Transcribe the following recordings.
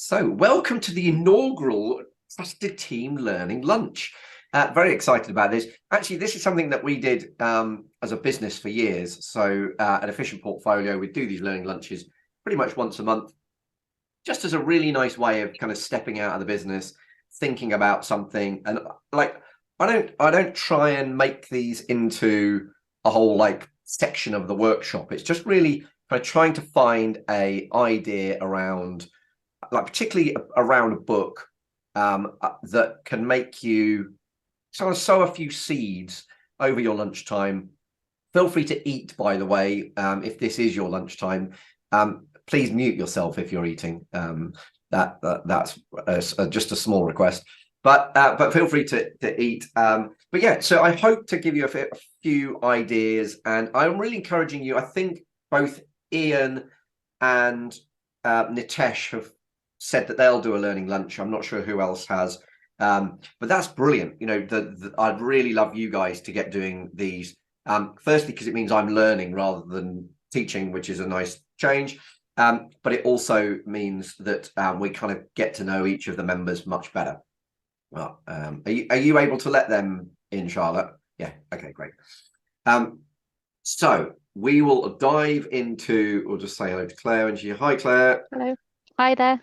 So, welcome to the inaugural Trusted Team Learning Lunch. Very excited about this. Actually, this is something that we did as a business for years. So, at Efficient Portfolio, we do these learning lunches pretty much once a month, just as a really nice way of kind of stepping out of the business, thinking about something. And like, I don't try and make these into a whole like section of the workshop. It's just really kind of trying to find a idea around, like particularly around a book that can make you sort of sow a few seeds over your lunchtime. Feel free to eat, by the way, if this is your lunchtime. Please mute yourself if you're eating. That's just a small request. But feel free to eat. But yeah, so I hope to give you a few ideas, and I'm really encouraging you. I think both Ian and Nitesh have said that they'll do a learning lunch. I'm not sure who else has, but that's brilliant. You know, I'd really love you guys to get doing these. Firstly, because it means I'm learning rather than teaching, which is a nice change. But it also means that we kind of get to know each of the members much better. Well, are you able to let them in, Charlotte? Yeah. Okay, great. So we will dive into. We'll just say hello to Claire, and hi, Claire. Hello. Hi there.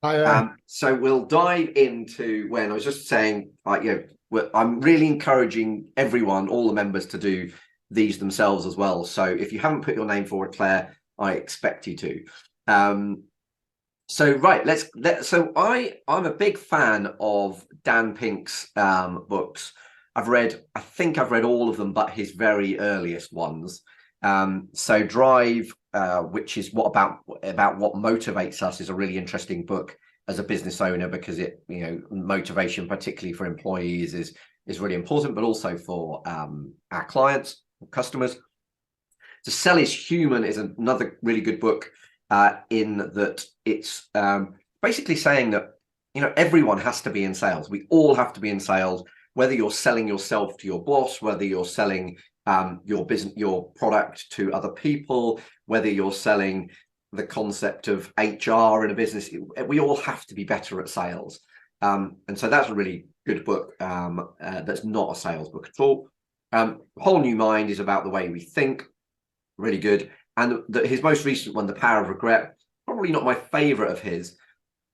Hi. So we'll dive into when I was just saying, I'm really encouraging everyone, all the members, to do these themselves as well. So if you haven't put your name forward, Claire, I expect you to. So right, so I'm a big fan of Dan Pink's books. I think I've read all of them, but his very earliest ones. So Drive, which is about what motivates us, is a really interesting book as a business owner, because it, motivation, particularly for employees, is really important, but also for our clients, customers. To Sell is Human is another really good book, in that it's basically saying that everyone has to be in sales. We all have to be in sales, whether you're selling yourself to your boss, whether you're selling your business, your product to other people, whether you're selling the concept of HR in a business. We all have to be better at sales, and so that's a really good book. That's not a sales book at all. Whole New Mind is about the way we think, really good. And his most recent one, The Power of Regret, probably not my favorite of his,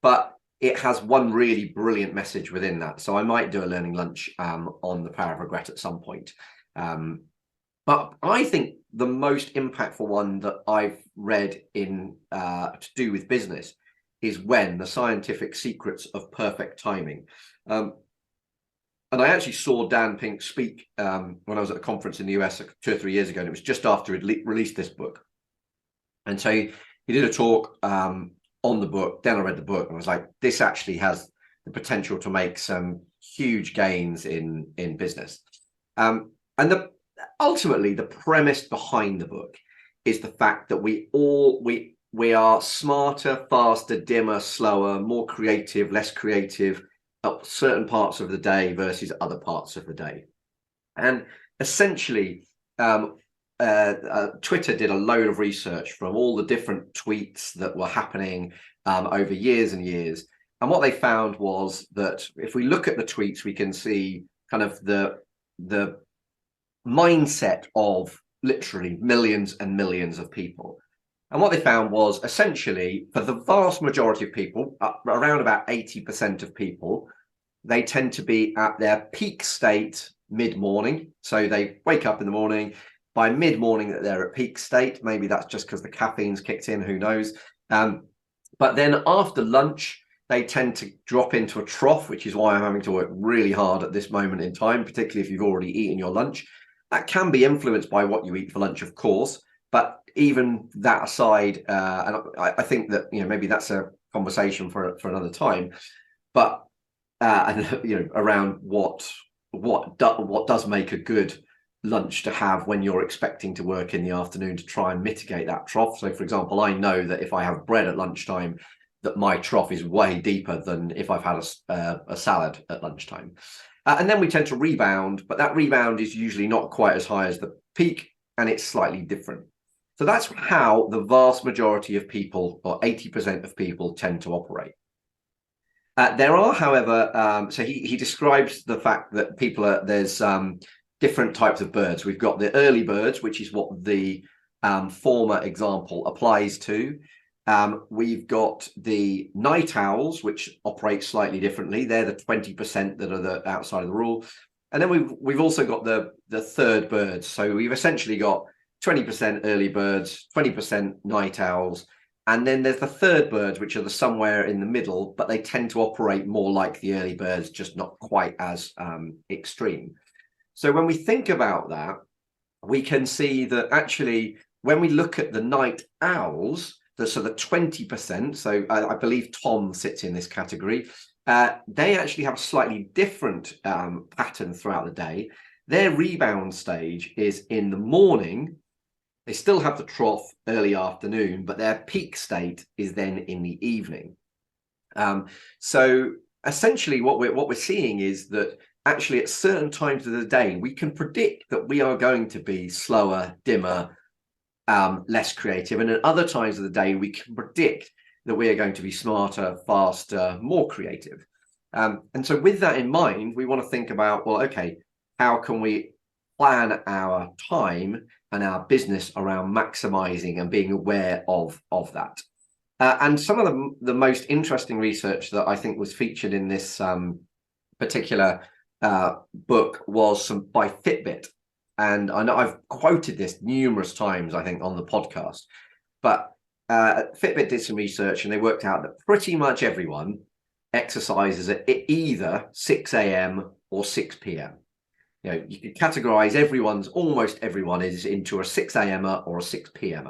but it has one really brilliant message within that. So I might do a learning lunch on The Power of Regret at some point. But I think the most impactful one that I've read in to do with business is When: The Scientific Secrets of Perfect Timing. And I actually saw Dan Pink speak when I was at a conference in the US 2 or 3 years ago, and it was just after he'd released this book. And so he did a talk on the book. Then I read the book and I was like, this actually has the potential to make some huge gains in business. And ultimately, the premise behind the book is the fact that we are smarter, faster, dimmer, slower, more creative, less creative at certain parts of the day versus other parts of the day. And essentially, Twitter did a load of research from all the different tweets that were happening over years and years. And what they found was that if we look at the tweets, we can see kind of the mindset of literally millions and millions of people. And what they found was, essentially, for the vast majority of people, around about 80% of people, they tend to be at their peak state mid-morning. So they wake up in the morning. By mid-morning that they're at peak state. Maybe that's just because the caffeine's kicked in, who knows. But then after lunch, they tend to drop into a trough, which is why I'm having to work really hard at this moment in time, particularly if you've already eaten your lunch. That can be influenced by what you eat for lunch, of course. But even that aside, and I think that maybe that's a conversation for another time. But around what does make a good lunch to have when you're expecting to work in the afternoon, to try and mitigate that trough. So, for example, I know that if I have bread at lunchtime, that my trough is way deeper than if I've had a salad at lunchtime. And then we tend to rebound, but that rebound is usually not quite as high as the peak, and it's slightly different. So that's how the vast majority of people, or 80% of people, tend to operate. There are, however, so he describes the fact that there's different types of birds. We've got the early birds, which is what the former example applies to. We've got the night owls, which operate slightly differently. They're the 20% that are the outside of the rule. And then we've also got the third birds. So we've essentially got 20% early birds, 20% night owls, and then there's the third birds, which are the somewhere in the middle, but they tend to operate more like the early birds, just not quite as extreme. So when we think about that, we can see that actually, when we look at the night owls, the 20%, so I believe Tom sits in this category, they actually have a slightly different pattern throughout the day. Their rebound stage is in the morning. They still have the trough early afternoon, but their peak state is then in the evening. So essentially what we're seeing is that actually at certain times of the day, we can predict that we are going to be slower, dimmer, less creative. And at other times of the day, we can predict that we are going to be smarter, faster, more creative. And so with that in mind, we want to think about, well, okay, how can we plan our time and our business around maximizing and being aware of that? And some of the most interesting research that I think was featured in this particular book was by Fitbit. And I know I've quoted this numerous times, I think, on the podcast, but Fitbit did some research and they worked out that pretty much everyone exercises at either 6 a.m. or 6 p.m. You know, you could categorize almost everyone is into a 6 a.m. or a 6 p.m.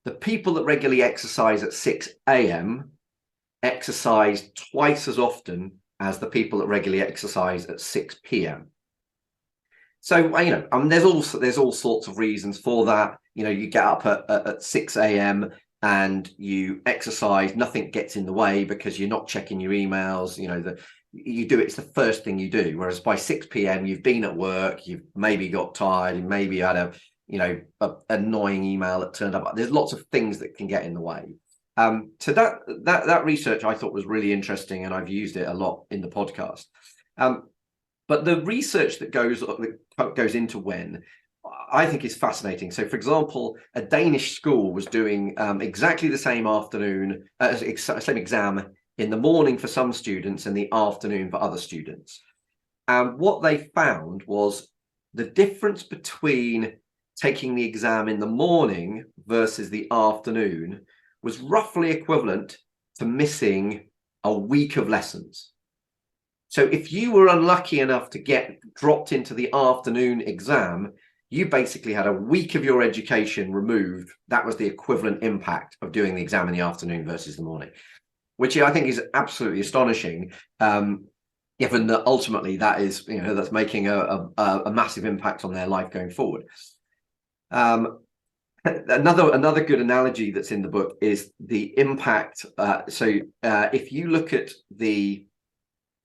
The people that regularly exercise at 6 a.m. exercise twice as often as the people that regularly exercise at 6 p.m. So, you know, there's all sorts of reasons for that. You know, you get up at 6 a.m. and you exercise, nothing gets in the way because you're not checking your emails. You know, you do it's the first thing you do. Whereas by 6 p.m. you've been at work, you've maybe got tired, and maybe you had a annoying email that turned up. There's lots of things that can get in the way. So that research I thought was really interesting, and I've used it a lot in the podcast. But the research that goes into when, I think, is fascinating. So, for example, a Danish school was doing exactly the same same exam in the morning for some students and the afternoon for other students. And what they found was the difference between taking the exam in the morning versus the afternoon was roughly equivalent to missing a week of lessons. So if you were unlucky enough to get dropped into the afternoon exam, you basically had a week of your education removed. That was the equivalent impact of doing the exam in the afternoon versus the morning, which I think is absolutely astonishing, given that ultimately that is, you know, that's making a massive impact on their life going forward. Another good analogy that's in the book is the impact. If you look at the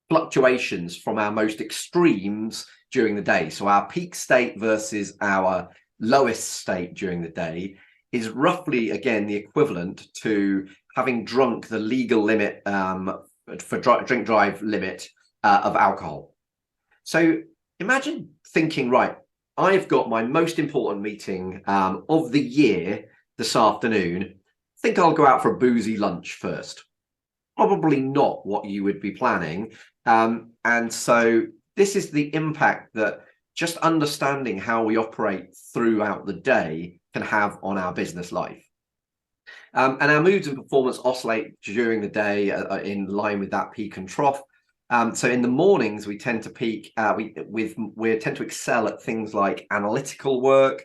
fluctuations from our most extremes during the day, so our peak state versus our lowest state during the day is roughly, again, the equivalent to having drunk the legal limit for drink drive limit of alcohol. So imagine thinking, right, I've got my most important meeting of the year this afternoon. I think I'll go out for a boozy lunch first. Probably not what you would be planning. And so this is the impact that just understanding how we operate throughout the day can have on our business life. And our moods and performance oscillate during the day in line with that peak and trough. So in the mornings, we tend to peak, we tend to excel at things like analytical work,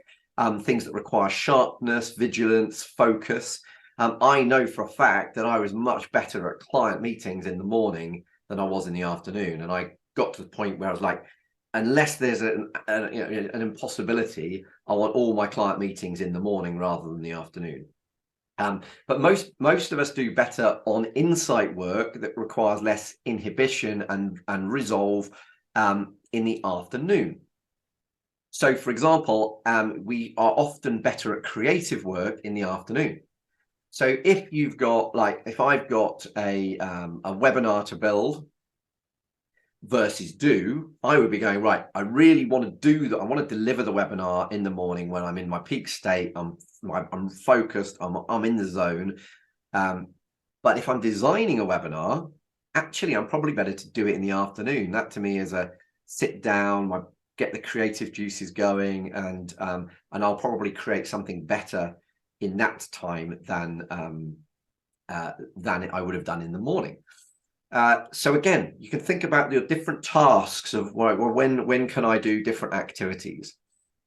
things that require sharpness, vigilance, focus. I know for a fact that I was much better at client meetings in the morning than I was in the afternoon. And I got to the point where I was like, unless there's an impossibility, I want all my client meetings in the morning rather than the afternoon. But most of us do better on insight work that requires less inhibition and resolve in the afternoon. So, for example, we are often better at creative work in the afternoon. So if you've got if I've got a webinar to build versus do, I would be going, right, I really want to do that. I want to deliver the webinar in the morning when I'm in my peak state. I'm focused. I'm in the zone. But if I'm designing a webinar, actually, I'm probably better to do it in the afternoon. That to me is a sit down, get the creative juices going, and I'll probably create something better in that time than I would have done in the morning. So again, you can think about your different tasks of when can I do different activities.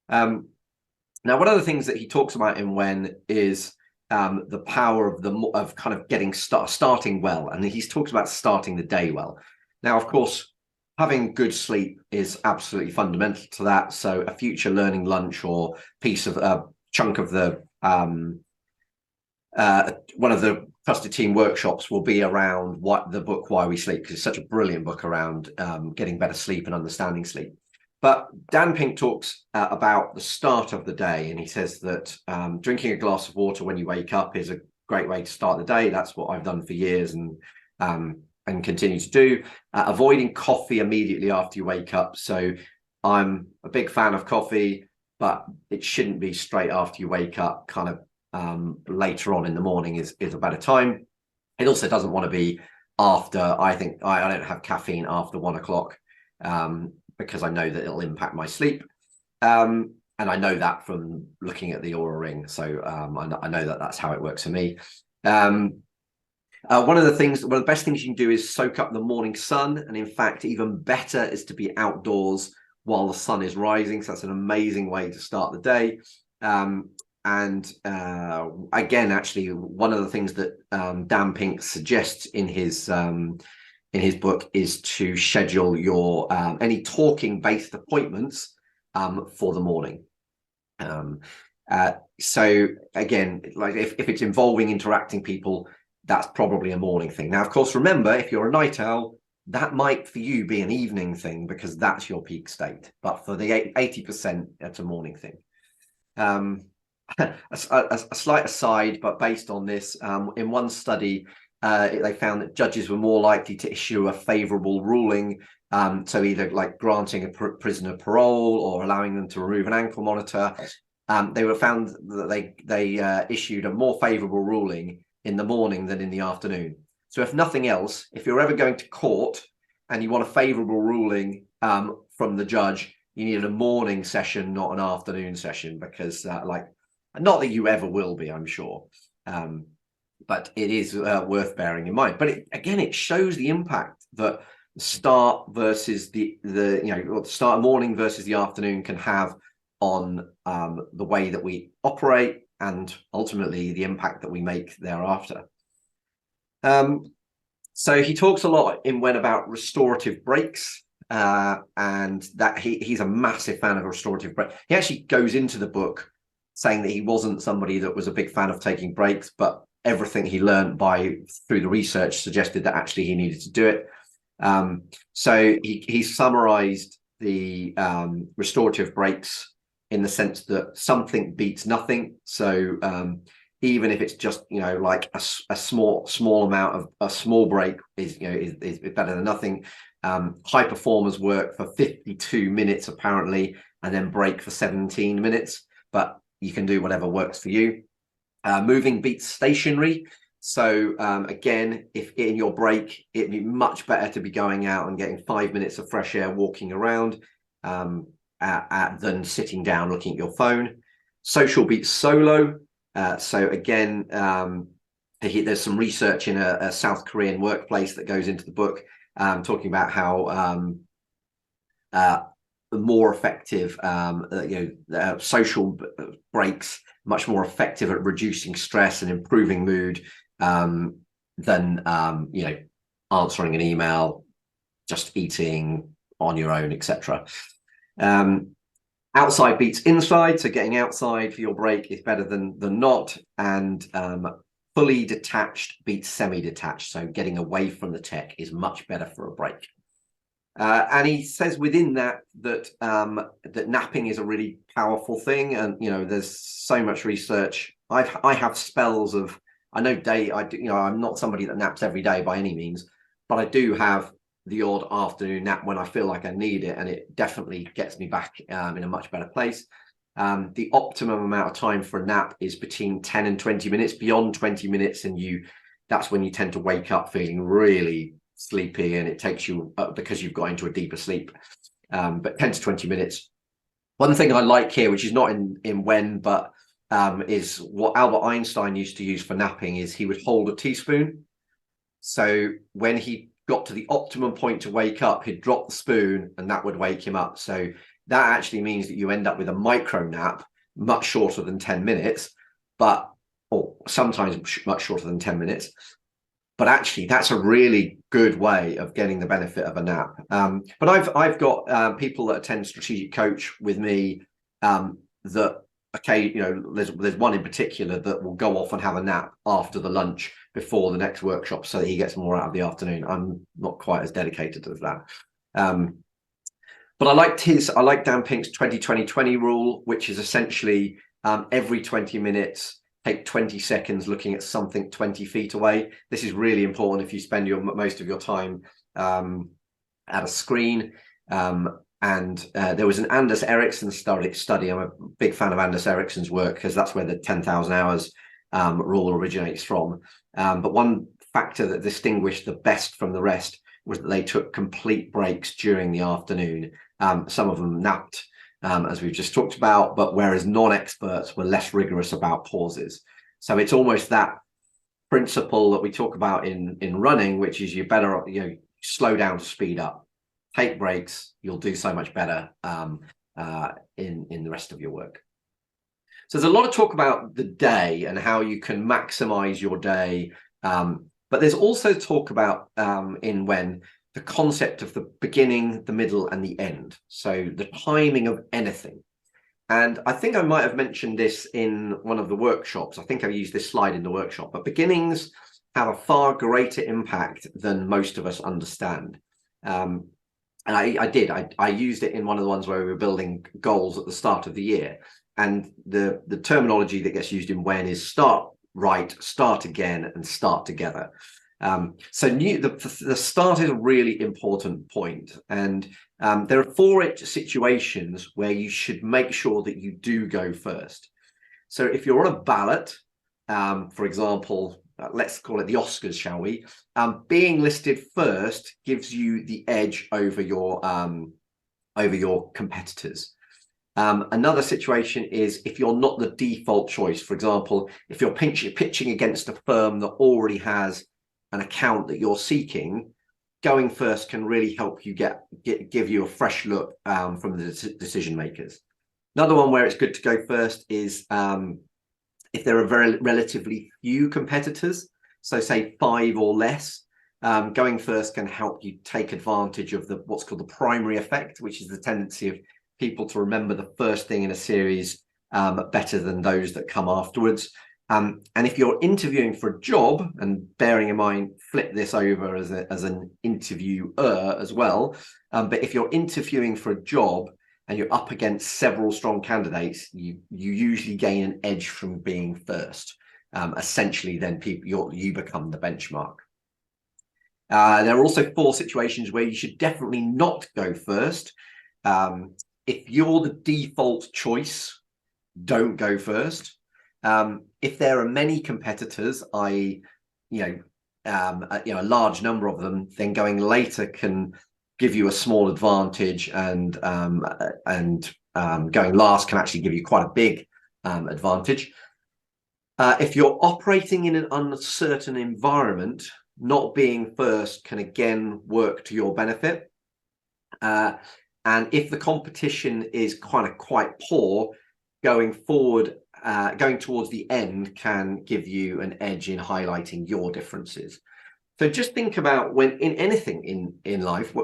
Now, one of the things that he talks about in When is the power of kind of getting starting well, and he talks about starting the day well. Now, of course, having good sleep is absolutely fundamental to that. So a future learning lunch or piece of chunk of the one of the Trusted Team workshops will be around the book Why We Sleep, because it's such a brilliant book around getting better sleep and understanding sleep. But Dan Pink talks about the start of the day, and he says that drinking a glass of water when you wake up is a great way to start the day. That's what I've done for years and continue to do. Avoiding coffee immediately after you wake up. So I'm a big fan of coffee, but it shouldn't be straight after you wake up. Kind of later on in the morning is a better time. It also doesn't want to be after. I think I don't have caffeine after 1 o'clock because I know that it'll impact my sleep. And I know that from looking at the Oura Ring. So I know that that's how it works for me. One of the best things you can do is soak up the morning sun. And in fact, even better is to be outdoors while the sun is rising. So that's an amazing way to start the day. And again, actually, one of the things that Dan Pink suggests in his book is to schedule your any talking-based appointments for the morning. So again, like if it's involving interacting people, that's probably a morning thing. Now, of course, remember, if you're a night owl, that might for you be an evening thing because that's your peak state. But for the 80%, it's a morning thing. A slight aside, but based on this, in one study, they found that judges were more likely to issue a favourable ruling, so either like granting a prisoner parole or allowing them to remove an ankle monitor. They were found that they issued a more favourable ruling in the morning than in the afternoon. So if nothing else, if you're ever going to court and you want a favourable ruling from the judge, you need a morning session, not an afternoon session, because not that you ever will be, I'm sure, but it is worth bearing in mind. But it shows the impact that the start versus the start morning versus the afternoon can have on the way that we operate and ultimately the impact that we make thereafter. So he talks a lot in When about restorative breaks. And that he's a massive fan of restorative break. He actually goes into the book saying that he wasn't somebody that was a big fan of taking breaks, but everything he learned through the research suggested that actually he needed to do it. So he summarized the restorative breaks in the sense that something beats nothing. So even if it's just like a small amount of a small break is better than nothing. High performers work for 52 minutes apparently, and then break for 17 minutes. But you can do whatever works for you. Moving beats stationary. So again, if in your break, it'd be much better to be going out and getting 5 minutes of fresh air, walking around, than sitting down looking at your phone. Social beats solo. So again, there's some research in a South Korean workplace that goes into the book, talking about how more effective social breaks, much more effective at reducing stress and improving mood than answering an email, just eating on your own, etc. Outside beats inside, so getting outside for your break is better than not. And fully detached beats semi-detached, so getting away from the tech is much better for a break. And he says within that napping is a really powerful thing, and there's so much research. I have spells of I know I'm not somebody that naps every day by any means, but I do have the odd afternoon nap when I feel like I need it, and it definitely gets me back in a much better place. The optimum amount of time for a nap is between 10 and 20 minutes. Beyond 20 minutes, and that's when you tend to wake up feeling really sleepy, and it takes you up because you've got into a deeper sleep. But 10 to 20 minutes. One thing I like here, which is not in When, but is what Albert Einstein used to use for napping, is he would hold a teaspoon. So when he got to the optimum point to wake up, he'd drop the spoon and that would wake him up. So that actually means that you end up with a micro nap, much shorter than 10 minutes, or sometimes much shorter than 10 minutes. But actually, that's a really good way of getting the benefit of a nap. But I've got people that attend Strategic Coach with me that, okay, there's one in particular that will go off and have a nap after the lunch before the next workshop so that he gets more out of the afternoon. I'm not quite as dedicated as that. But I like Dan Pink's 20-20-20 rule, which is essentially every 20 minutes, take 20 seconds looking at something 20 feet away. This is really important if you spend most of your time at a screen. And there was an Anders Ericsson study. I'm a big fan of Anders Ericsson's work because that's where the 10,000 hours rule originates from. But one factor that distinguished the best from the rest was that they took complete breaks during the afternoon. Some of them napped, as we've just talked about, but whereas non-experts were less rigorous about pauses. So it's almost that principle that we talk about in running, which is you better slow down to speed up. Take breaks, you'll do so much better in the rest of your work. So there's a lot of talk about the day and how you can maximize your day. But there's also talk about in When the concept of the beginning, the middle, and the end. So the timing of anything. And I think I might have mentioned this in one of the workshops. I think I used this slide in the workshop, but beginnings have a far greater impact than most of us understand. And I used it in one of the ones where we were building goals at the start of the year. And the terminology that gets used in When is start right, start again, and start together. So the start is a really important point. And there are 4 situations where you should make sure that you do go first. So if you're on a ballot, for example, let's call it the Oscars, shall we? Being listed first gives you the edge over your competitors. Another situation is if you're not the default choice. For example, if you're pitching against a firm that already has an account that you're seeking, going first can really help you give you a fresh look from the decision makers. Another one where it's good to go first is if there are very relatively few competitors, so say 5 or less. Going first can help you take advantage of what's called the primary effect, which is the tendency of people to remember the first thing in a series better than those that come afterwards. And if you're interviewing for a job, and bearing in mind, flip this over as an interviewer as well. But if you're interviewing for a job and you're up against several strong candidates, you usually gain an edge from being first. Essentially, then you become the benchmark. There are also 4 situations where you should definitely not go first. If you're the default choice, don't go first. If there are many competitors, a large number of them, then going later can give you a small advantage, and going last can actually give you quite a big advantage. If you're operating in an uncertain environment, not being first can again work to your benefit. And if the competition is quite poor, going forward, going towards the end can give you an edge in highlighting your differences. So just think about when in anything in life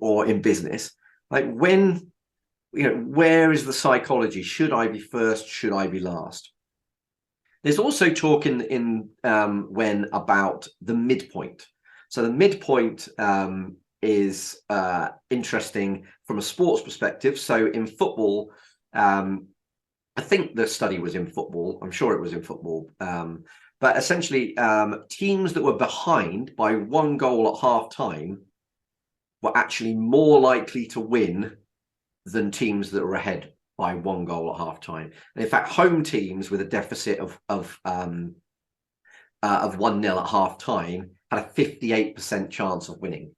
or in business, like when, where is the psychology? Should I be first? Should I be last? There's also talk in When about the midpoint. So the midpoint is interesting from a sports perspective. So in football, I think the study was in football. I'm sure it was in football. But essentially, teams that were behind by 1 goal at half time were actually more likely to win than teams that were ahead by 1 goal at half time. And in fact, home teams with a deficit of 1-0 at half time had a 58% chance of winning.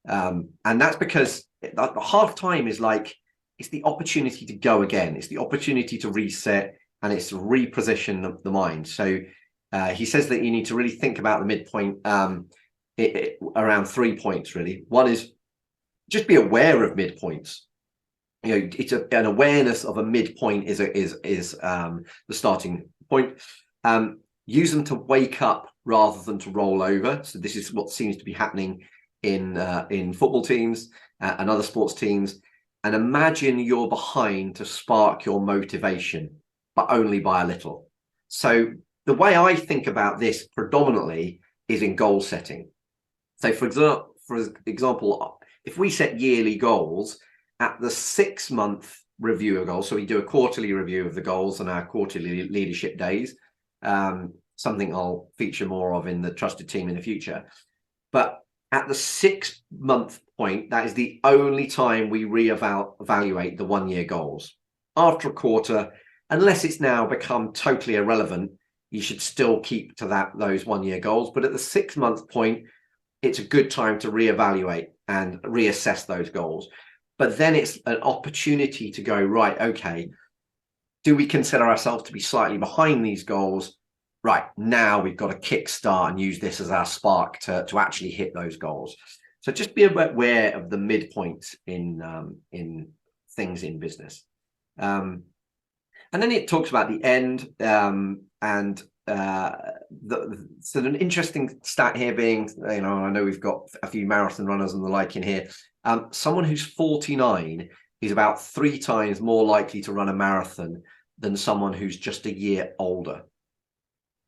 And that's because the half time is like, it's the opportunity to go again. It's the opportunity to reset, and it's to reposition the mind. So he says that you need to really think about the midpoint around 3 points, really. One is just be aware of midpoints. You know, it's an awareness of a midpoint is the starting point. Use them to wake up rather than to roll over. So this is what seems to be happening in football teams and other sports teams. And imagine you're behind to spark your motivation, but only by a little. So the way I think about this predominantly is in goal setting. So for example, if we set yearly goals at the 6-month review of goals, so we do a quarterly review of the goals and our quarterly leadership days, something I'll feature more of in the Trusted Team in the future. But at the 6-month point, that is the only time we reevaluate the 1-year goals. After a quarter, unless it's now become totally irrelevant, you should still keep to those 1-year goals. But at the 6-month point, it's a good time to reevaluate and reassess those goals. But then it's an opportunity to go, right, okay, do we consider ourselves to be slightly behind these goals? Right, now we've got to kickstart and use this as our spark to actually hit those goals. So just be aware of the midpoint in things in business. And then it talks about the end, so an interesting stat here being, you know, I know we've got a few marathon runners and the like in here. Someone who's 49 is about 3 times more likely to run a marathon than someone who's just a year older.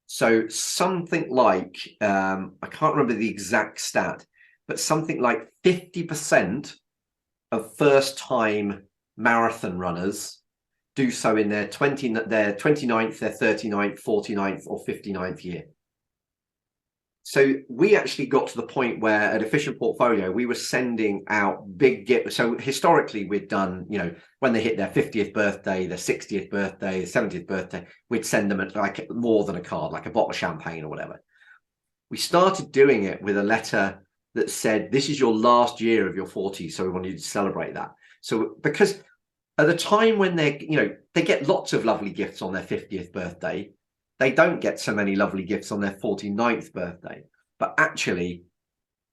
So something like, I can't remember the exact stat, but something like 50% of first-time marathon runners do so in their 29th, their 39th, 49th, or 59th year. So we actually got to the point where at Efficient Portfolio, we were sending out big gifts. So historically, we'd done, you know, when they hit their 50th birthday, their 60th birthday, their 70th birthday, we'd send them like more than a card, like a bottle of champagne or whatever. We started doing it with a letter that said, this is your last year of your 40s, so we want you to celebrate that. So because at the time when they get lots of lovely gifts on their 50th birthday, they don't get so many lovely gifts on their 49th birthday, but actually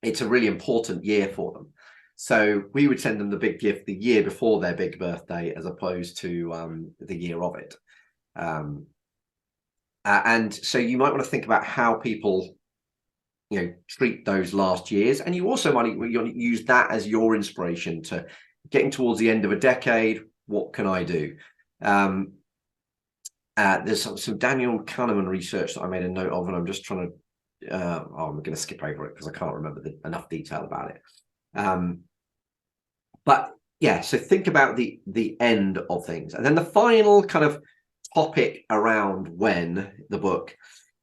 it's a really important year for them. So we would send them the big gift the year before their big birthday, as opposed to the year of it. And so you might want to think about how people, you know, treat those last years. And you also might use that as your inspiration to getting towards the end of a decade. What can I do? There's some Daniel Kahneman research that I made a note of, and I'm just trying to, I'm going to skip over it because I can't remember enough detail about it. But yeah, so think about the end of things. And then the final kind of topic around when the book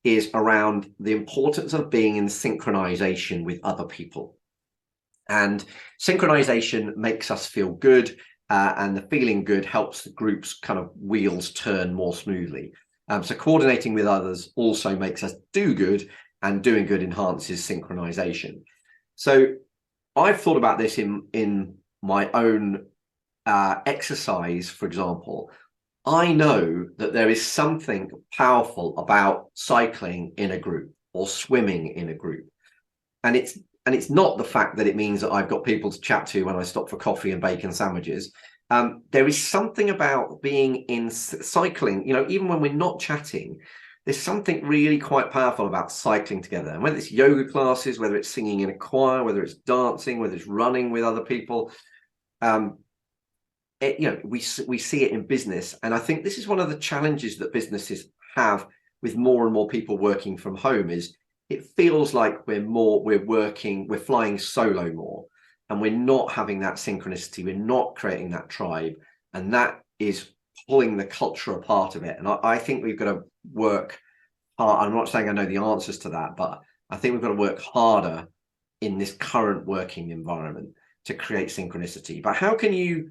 is around the importance of being in synchronization with other people. And synchronization makes us feel good. And the feeling good helps the group's kind of wheels turn more smoothly. So coordinating with others also makes us do good, and doing good enhances synchronization. So I've thought about this in my own exercise, for example. I know that there is something powerful about cycling in a group or swimming in a group. And it's not the fact that it means that I've got people to chat to when I stop for coffee and bacon sandwiches. There is something about being in cycling, you know, even when we're not chatting, there's something really quite powerful about cycling together. And whether it's yoga classes, whether it's singing in a choir, whether it's dancing, whether it's running with other people, we see it in business. And I think this is one of the challenges that businesses have with more and more people working from home is it feels like we're flying solo more, and we're not having that synchronicity. We're not creating that tribe, and that is pulling the culture apart of it. And I think we've got to work hard. I'm not saying I know the answers to that, but I think we've got to work harder in this current working environment to create synchronicity. But how can you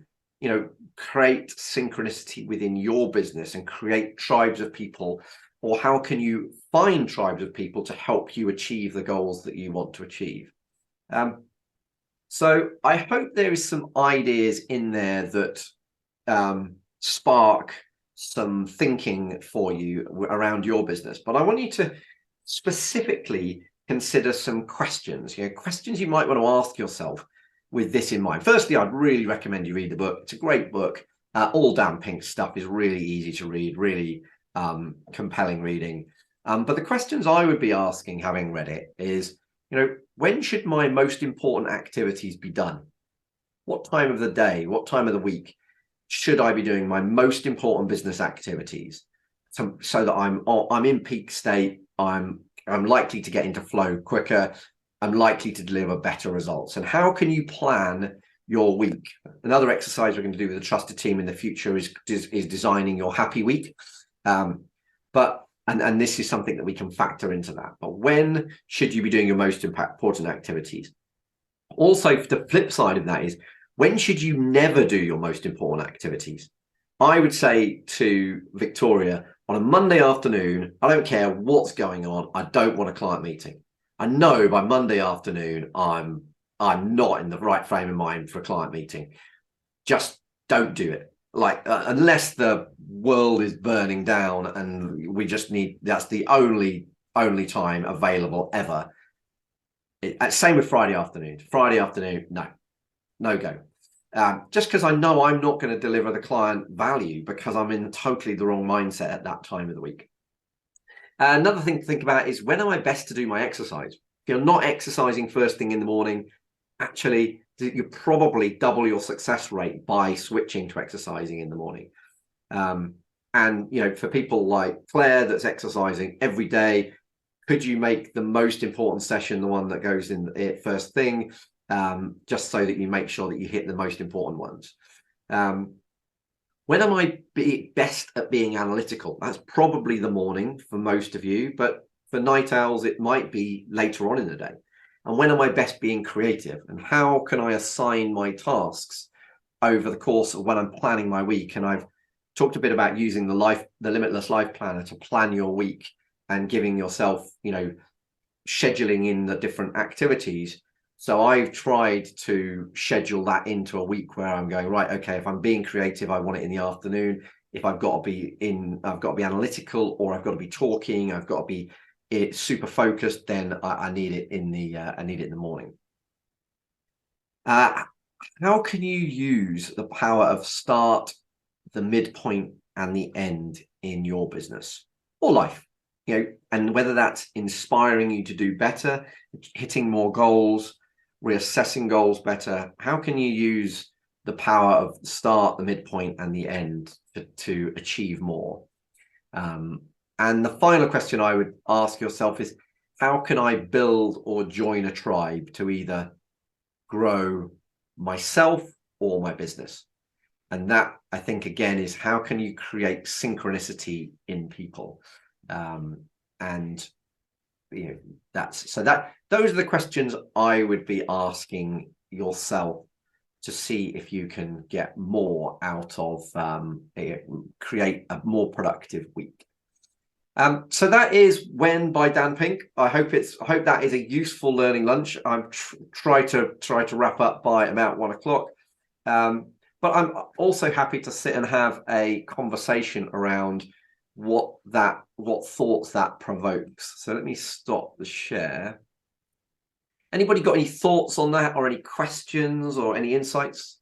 create synchronicity within your business and create tribes of people, or how can you find tribes of people to help you achieve the goals that you want to achieve? So I hope there is some ideas in there that spark some thinking for you around your business. But I want you to specifically consider some questions, questions you might want to ask yourself with this in mind. Firstly, I'd really recommend you read the book. It's a great book. All Dan Pink's stuff is really easy to read, really compelling reading. But the questions I would be asking, having read it, is, when should my most important activities be done? What time of the day, what time of the week should I be doing my most important business activities, so that I'm in peak state, I'm likely to get into flow quicker, I'm likely to deliver better results? And how can you plan your week? Another exercise we're going to do with a trusted team in the future is designing your happy week. And this is something that we can factor into that. But when should you be doing your most important activities? Also, the flip side of that is, when should you never do your most important activities? I would say to Victoria, on a Monday afternoon, I don't care what's going on, I don't want a client meeting. I know by Monday afternoon, I'm not in the right frame of mind for a client meeting. Just don't do it. Unless the world is burning down and we just need, that's the only time available ever. Same with Friday afternoon. Friday afternoon, no go. Just because I know I'm not going to deliver the client value because I'm in totally the wrong mindset at that time of the week. Another thing to think about is, when am I best to do my exercise? If you're not exercising first thing in the morning, actually, you probably double your success rate by switching to exercising in the morning. And for people like Claire that's exercising every day, could you make the most important session the one that goes in it first thing, just so that you make sure that you hit the most important ones? When am I best at being analytical? That's probably the morning for most of you, but for night owls, it might be later on in the day. And when am I best being creative? And how can I assign my tasks over the course of when I'm planning my week? And I've talked a bit about using the Limitless Life Planner to plan your week and giving yourself, scheduling in the different activities. So I've tried to schedule that into a week where I'm going, right, okay, if I'm being creative, I want it in the afternoon. If I've got to be analytical, or I've got to be talking, I've got to be super focused, then I need it in the morning. How can you use the power of start, the midpoint, and the end in your business or life? And whether that's inspiring you to do better, hitting more goals, reassessing goals better, how can you use the power of the start, the midpoint, and the end to achieve more? And the final question I would ask yourself is, how can I build or join a tribe to either grow myself or my business? And that, I think, again, is, how can you create synchronicity in people? Those are the questions I would be asking yourself to see if you can get more out of, create a more productive week. So that is When by Dan Pink. I hope that is a useful learning lunch. I'm try to wrap up by about 1 o'clock. But I'm also happy to sit and have a conversation around what thoughts that provokes. So let me stop the share. Anybody got any thoughts on that, or any questions, or any insights?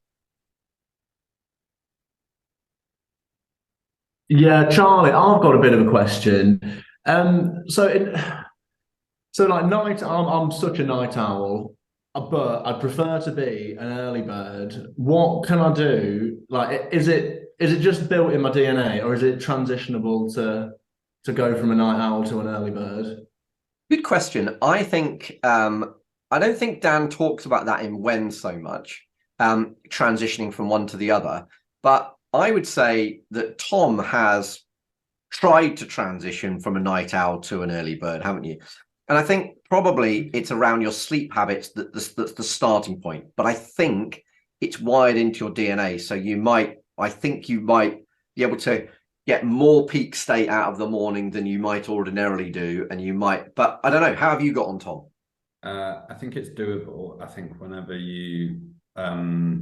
Yeah, Charlie, I've got a bit of a question. I'm such a night owl, but I prefer to be an early bird. What can I do? Is it just built in my DNA, or is it transitionable to go from a night owl to an early bird? Good question. I think I don't think Dan talks about that in When so much, transitioning from one to the other. But I would say that Tom has tried to transition from a night owl to an early bird, haven't you? And I think probably it's around your sleep habits that's the starting point. But I think it's wired into your DNA. So I think you might be able to get more peak state out of the morning than you might ordinarily do. And you might, but I don't know. How have you got on, Tom? I think it's doable. I think whenever you have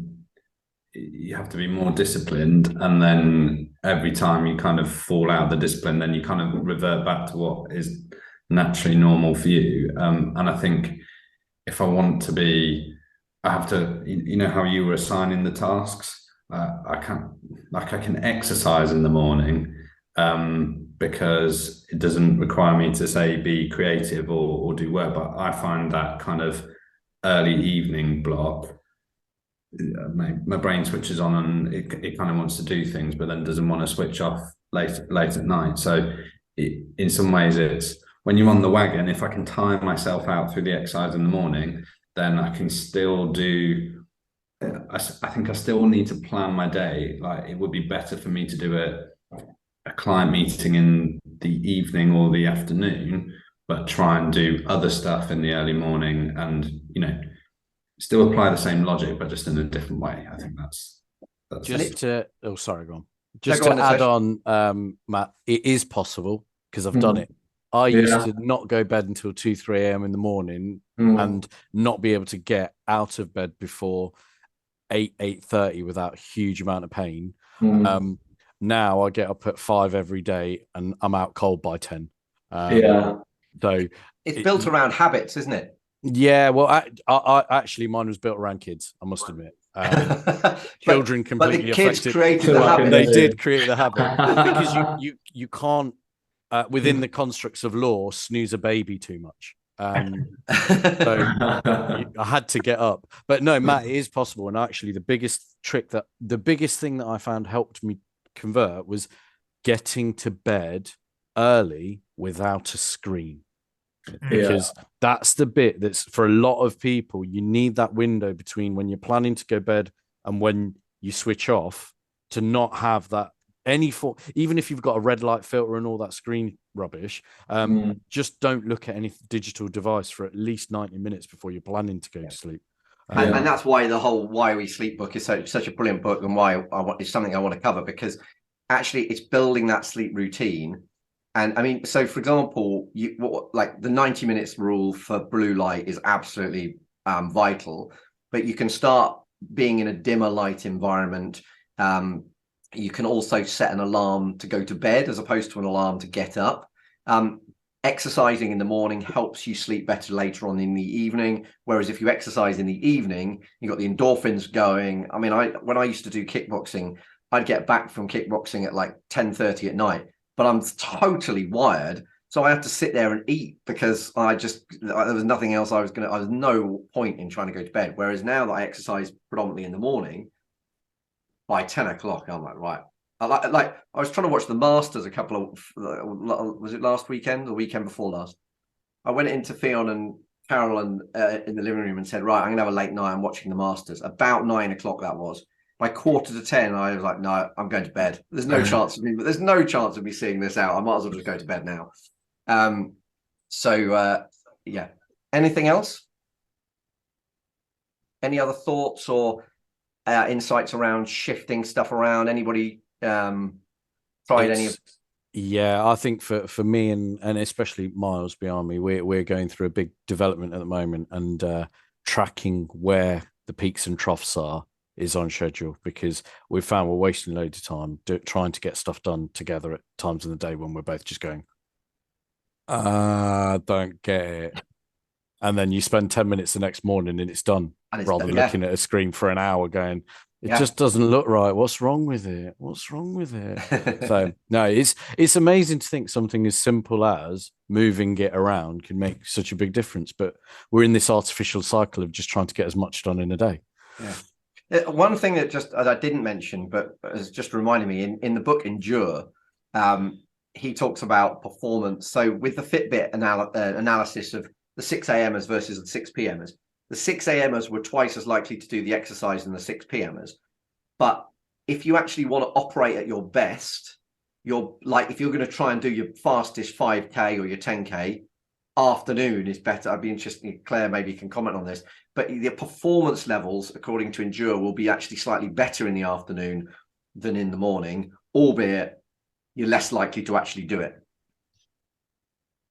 to be more disciplined, and then every time you kind of fall out of the discipline, then you kind of revert back to what is naturally normal for you. And I think if I want to be, I have to, you know, how you were assigning the tasks. I can exercise in the morning because it doesn't require me to say be creative or do work. But I find that kind of early evening block, my brain switches on and it kind of wants to do things, but then doesn't want to switch off late at night. So in some ways, it's when you're on the wagon, if I can time myself out through the exercise in the morning, then I can still do. I think I still need to plan my day. Like, it would be better for me to do a client meeting in the evening or the afternoon, but try and do other stuff in the early morning, and, you know, still apply the same logic, but just in a different way. I think that's just to. Oh, sorry, go on. Just to add on, Matt, it is possible because I've done it. I used to not go to bed until 2-3 a.m. in the morning and not be able to get out of bed before 8:30 without a huge amount of pain. Now I get up at 5 every day and I'm out cold by 10. So it's built around habits, isn't it? Yeah, well, I actually, mine was built around kids, I must admit. Children completely but the kids affected. created the habit. They did create the habit because you can't within the constructs of law snooze a baby too much. So I had to get up. But no, Matt, it is possible. And actually, the biggest thing that I found helped me convert was getting to bed early without a screen. Because that's the bit that's, for a lot of people, you need that window between when you're planning to go to bed and when you switch off, to not have that even if you've got a red light filter and all that screen rubbish, just don't look at any digital device for at least 90 minutes before you're planning to go to sleep. And that's why the whole Why We Sleep book is such a brilliant book, and why it's something I want to cover, because actually it's building that sleep routine. And I mean, so for example, like the 90 minutes rule for blue light is absolutely vital, but you can start being in a dimmer light environment. You can also set an alarm to go to bed as opposed to an alarm to get up. Exercising in the morning helps you sleep better later on in the evening. Whereas if you exercise in the evening, you've got the endorphins going. I mean, when I used to do kickboxing, I'd get back from kickboxing at like 10:30 at night, but I'm totally wired. So I had to sit there and eat because there was nothing else I was no point in trying to go to bed. Whereas now that I exercise predominantly in the morning, by 10 o'clock, I'm like, right. I was trying to watch the Masters was it last weekend or weekend before last? I went into Theon and Carol and in the living room and said, right, I'm gonna have a late night. I'm watching the Masters. About 9 o'clock that was. By 9:45, I was like, no, I'm going to bed. There's no chance of me seeing this out. I might as well just go to bed now. Yeah. Anything else? Any other thoughts or insights around shifting stuff around? Anybody tried any of? Yeah, I think for me and especially Miles behind me, we're going through a big development at the moment, and tracking where the peaks and troughs are is on schedule, because we've found we're wasting loads of time trying to get stuff done together at times in the day when we're both just going, don't get it. And then you spend 10 minutes the next morning and it's done, rather than looking at a screen for an hour going, it just doesn't look right. What's wrong with it? What's wrong with it? So no, it's amazing to think something as simple as moving it around can make such a big difference. But we're in this artificial cycle of just trying to get as much done in a day. Yeah. One thing that I didn't mention, but has just reminded me, in the book Endure, he talks about performance. So with the Fitbit analysis of the 6 a.m.ers versus the 6 p.m.ers, the 6 a.m.ers were twice as likely to do the exercise than the 6 p.m.ers. But if you actually want to operate at your best, you're like, if you're going to try and do your fastest 5K or your 10K, afternoon is better. I'd be interested, Claire, maybe you can comment on this, but the performance levels, according to Endure, will be actually slightly better in the afternoon than in the morning, albeit you're less likely to actually do it.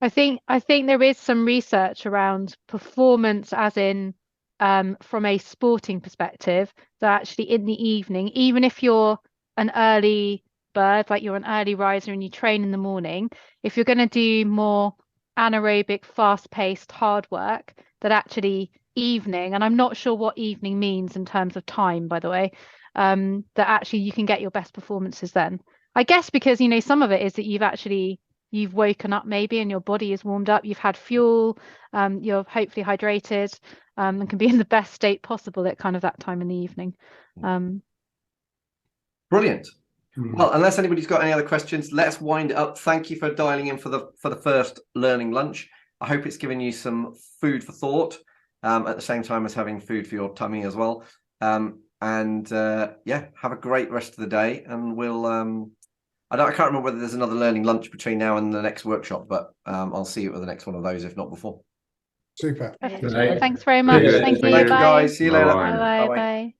I think there is some research around performance, as in from a sporting perspective, that actually in the evening, even if you're an early bird, like you're an early riser and you train in the morning, if you're going to do more anaerobic, fast-paced, hard work, that actually evening, and I'm not sure what evening means in terms of time, by the way, that actually you can get your best performances then. I guess because, you know, some of it is that you've woken up maybe and your body is warmed up, you've had fuel, you're hopefully hydrated, and can be in the best state possible at kind of that time in the evening. Brilliant. Well, unless anybody's got any other questions, let's wind it up. Thank you for dialing in for the first learning lunch. I hope it's given you some food for thought, at the same time as having food for your tummy as well. Yeah, have a great rest of the day, and we'll I can't remember whether there's another learning lunch between now and the next workshop, but I'll see you at the next one of those, if not before. Super. Thanks very much. Good. Thank you. Thank you, Bye. guys. See you later. Bye. Bye. Bye-bye. Bye.